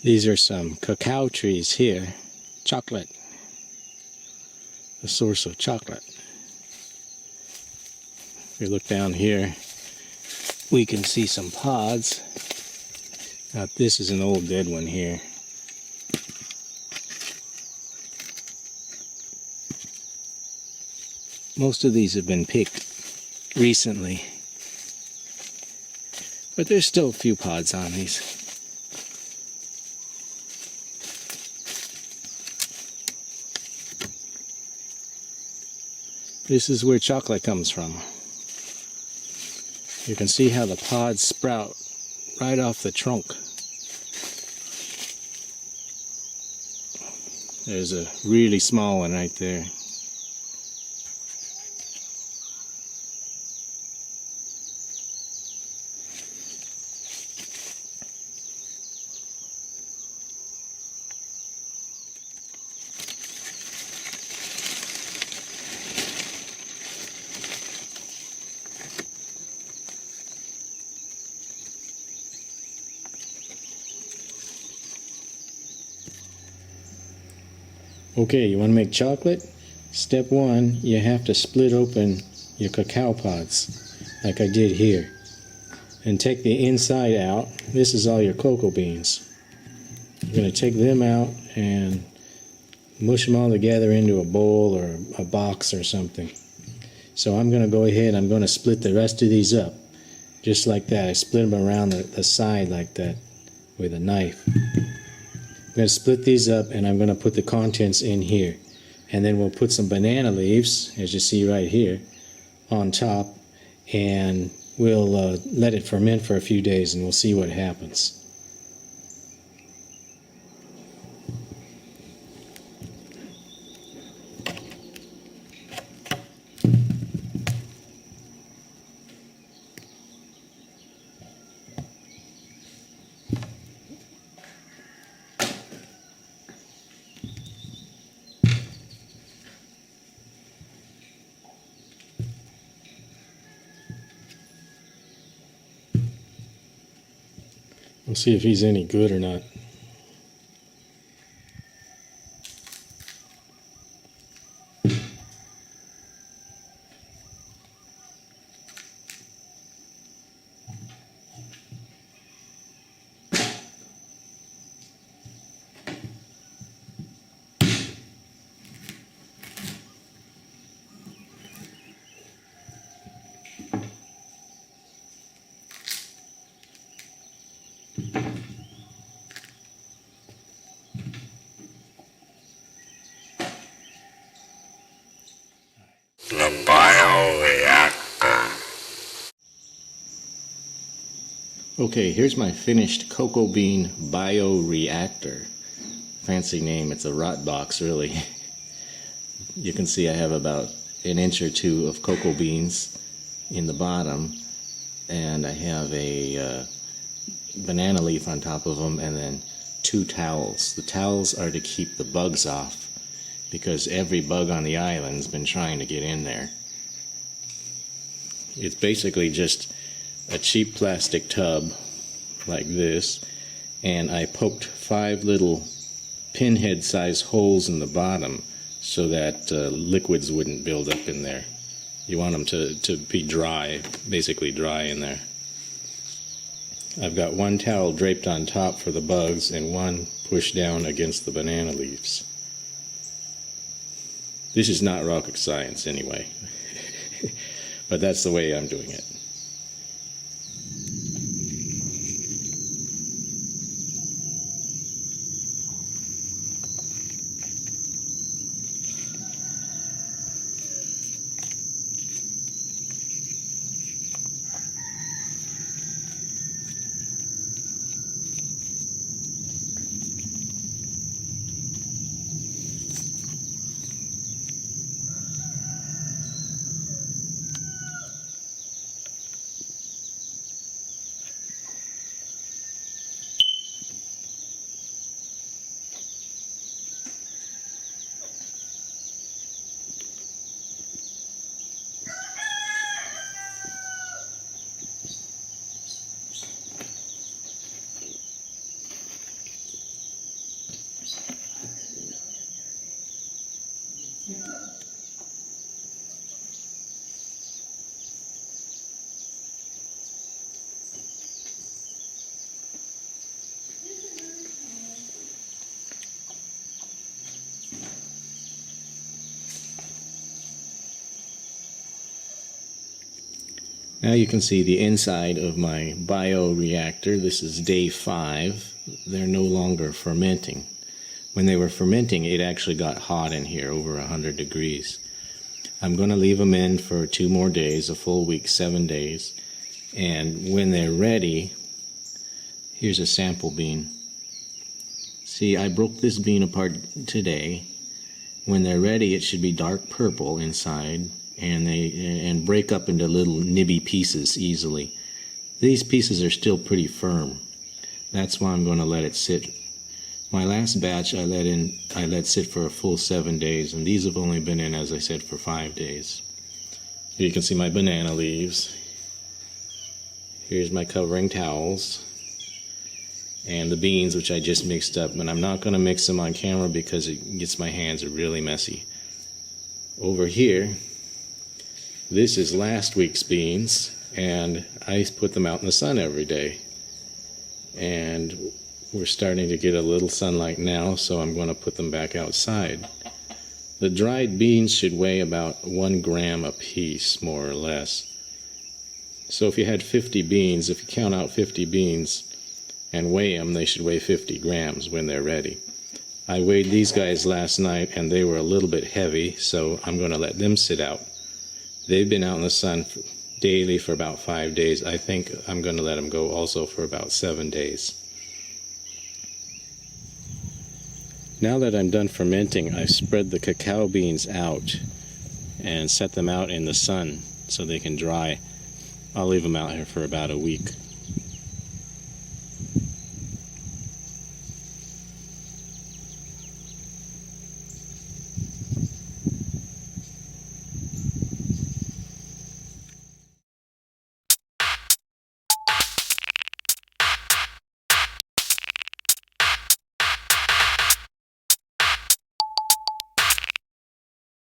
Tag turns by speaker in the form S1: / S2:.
S1: These are some cacao trees here. Chocolate. The source of chocolate. If we look down here, we can see some pods. Now this is an old dead one here. Most of these have been picked recently, but there's still a few pods on these. This is where chocolate comes from. You can see how the pods sprout right off the trunk. There's a really small one right there. Okay, you want to make chocolate? Step one, you have to split open your cacao pods, like I did here. And take the inside out. This is all your cocoa beans. You're going to take them out and mush them all together into a bowl or a box or something. So I'm going to go ahead, I'm going to split the rest of these up. Just like that. I split them around the side like that with a knife. I'm going to split these up and I'm going to put the contents in here. And then we'll put some banana leaves, as you see right here, on top. And we'll let it ferment for a few days and we'll see what happens. We'll see if he's any good or not.
S2: The bioreactor.
S1: Okay, here's my finished cocoa bean bioreactor. Fancy name, it's a rot box really. You can see I have about an inch or two of cocoa beans in the bottom, and I have a banana leaf on top of them, and then 2 towels. The towels are to keep the bugs off, because every bug on the island's been trying to get in there. It's basically just a cheap plastic tub like this, and I poked 5 little pinhead sized holes in the bottom so that liquids wouldn't build up in there. You want them to be dry, basically dry in there. I've got 1 towel draped on top for the bugs and 1 pushed down against the banana leaves. This is not rocket science anyway, but that's the way I'm doing it. Now you can see the inside of my bioreactor. This is day 5. They're no longer fermenting. When they were fermenting, it actually got hot in here, over 100 degrees. I'm going to leave them in for 2 more days, a full week, 7 days. And when they're ready, here's a sample bean. See, I broke this bean apart today. When they're ready, it should be dark purple inside, and break up into little nibby pieces easily. These pieces are still pretty firm. That's why I'm going to let it sit. My last batch I let sit for a full 7 days, and these have only been in, as I said, for 5 days. Here you can see my banana leaves. Here's my covering towels. And the beans, which I just mixed up. And I'm not going to mix them on camera because it gets my hands really messy. Over here, this is last week's beans, and I put them out in the sun every day. And we're starting to get a little sunlight now, so I'm going to put them back outside. The dried beans should weigh about 1 gram a piece, more or less. So if you had 50 beans, if you count out 50 beans and weigh them, they should weigh 50 grams when they're ready. I weighed these guys last night, and they were a little bit heavy, so I'm going to let them sit out. They've been out in the sun daily for about 5 days. I think I'm going to let them go also for about 7 days. Now that I'm done fermenting, I've spread the cacao beans out and set them out in the sun so they can dry. I'll leave them out here for about a week.